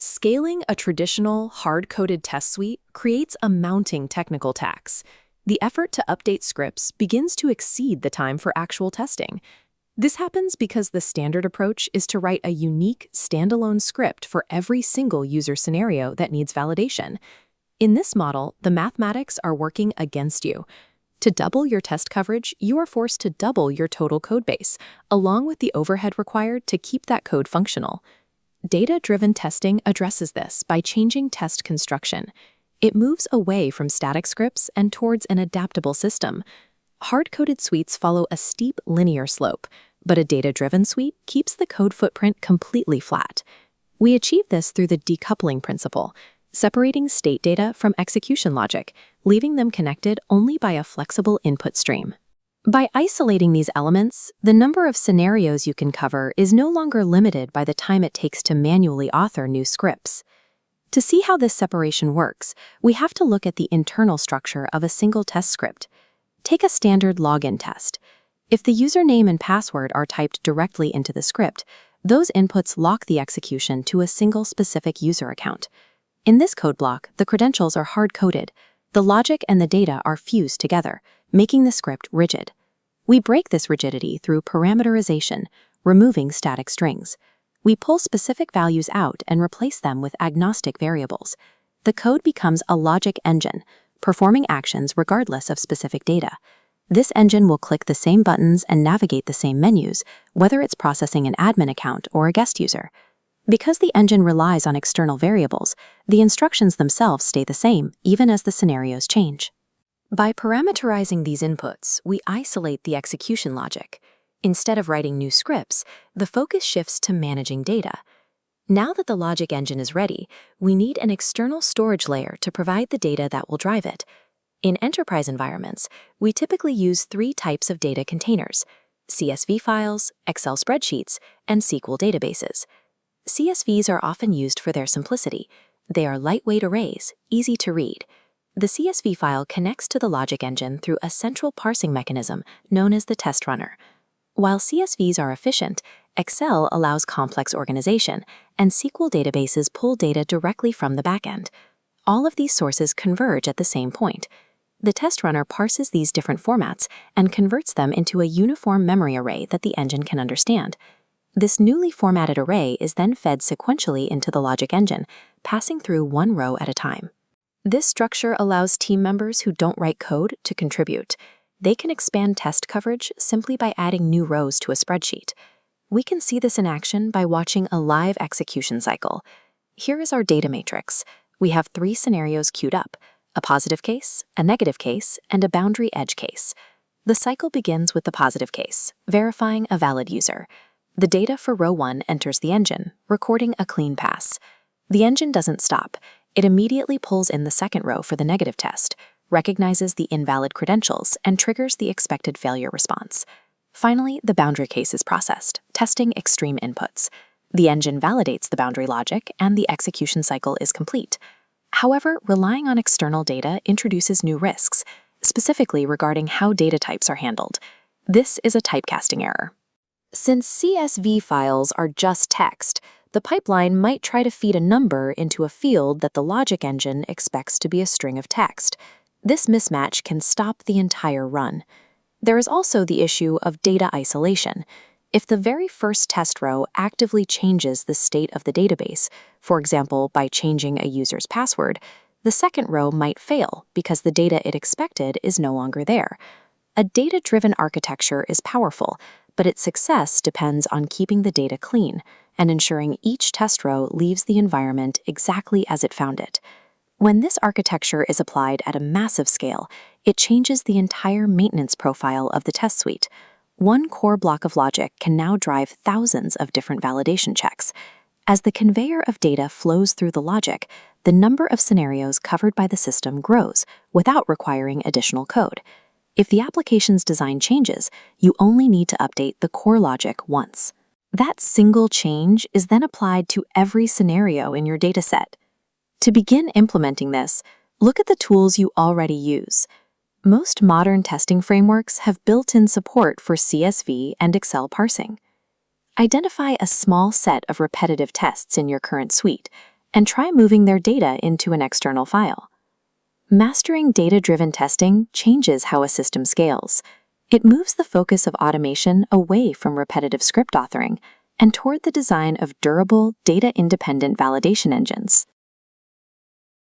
Scaling a traditional, hard-coded test suite creates a mounting technical tax. The effort to update scripts begins to exceed the time for actual testing. This happens because the standard approach is to write a unique, standalone script for every single user scenario that needs validation. In this model, the mathematics are working against you. To double your test coverage, you are forced to double your total codebase, along with the overhead required to keep that code functional. Data-driven testing addresses this by changing test construction. It moves away from static scripts and towards an adaptable system. Hard-coded suites follow a steep linear slope, but a data-driven suite keeps the code footprint completely flat. We achieve this through the decoupling principle, separating state data from execution logic, leaving them connected only by a flexible input stream. By isolating these elements, the number of scenarios you can cover is no longer limited by the time it takes to manually author new scripts. To see how this separation works, we have to look at the internal structure of a single test script. Take a standard login test. If the username and password are typed directly into the script, those inputs lock the execution to a single specific user account. In this code block, the credentials are hard-coded. The logic and the data are fused together, making the script rigid. We break this rigidity through parameterization, removing static strings. We pull specific values out and replace them with agnostic variables. The code becomes a logic engine, performing actions regardless of specific data. This engine will click the same buttons and navigate the same menus, whether it's processing an admin account or a guest user. Because the engine relies on external variables, the instructions themselves stay the same, even as the scenarios change. By parameterizing these inputs, we isolate the execution logic. Instead of writing new scripts, the focus shifts to managing data. Now that the logic engine is ready, we need an external storage layer to provide the data that will drive it. In enterprise environments, we typically use three types of data containers: CSV files, Excel spreadsheets, and SQL databases. CSVs are often used for their simplicity. They are lightweight arrays, easy to read. The CSV file connects to the logic engine through a central parsing mechanism known as the test runner. While CSVs are efficient, Excel allows complex organization, and SQL databases pull data directly from the backend. All of these sources converge at the same point. The test runner parses these different formats and converts them into a uniform memory array that the engine can understand. This newly formatted array is then fed sequentially into the logic engine, passing through one row at a time. This structure allows team members who don't write code to contribute. They can expand test coverage simply by adding new rows to a spreadsheet. We can see this in action by watching a live execution cycle. Here is our data matrix. We have three scenarios queued up: a positive case, a negative case, and a boundary edge case. The cycle begins with the positive case, verifying a valid user. The data for row 1 enters the engine, recording a clean pass. The engine doesn't stop. It immediately pulls in the second row for the negative test, recognizes the invalid credentials, and triggers the expected failure response. Finally, the boundary case is processed, testing extreme inputs. The engine validates the boundary logic, and the execution cycle is complete. However, relying on external data introduces new risks, specifically regarding how data types are handled. This is a typecasting error. Since CSV files are just text, the pipeline might try to feed a number into a field that the logic engine expects to be a string of text. This mismatch can stop the entire run. There is also the issue of data isolation. If the very first test row actively changes the state of the database, for example by changing a user's password, the second row might fail because the data it expected is no longer there. A data-driven architecture is powerful, but its success depends on keeping the data clean and ensuring each test row leaves the environment exactly as it found it. When this architecture is applied at a massive scale, it changes the entire maintenance profile of the test suite. One core block of logic can now drive thousands of different validation checks. As the conveyor of data flows through the logic, the number of scenarios covered by the system grows without requiring additional code. If the application's design changes, you only need to update the core logic once. That single change is then applied to every scenario in your dataset. To begin implementing this, look at the tools you already use. Most modern testing frameworks have built-in support for CSV and Excel parsing. Identify a small set of repetitive tests in your current suite and try moving their data into an external file. Mastering data-driven testing changes how a system scales. It moves the focus of automation away from repetitive script authoring and toward the design of durable, data-independent validation engines.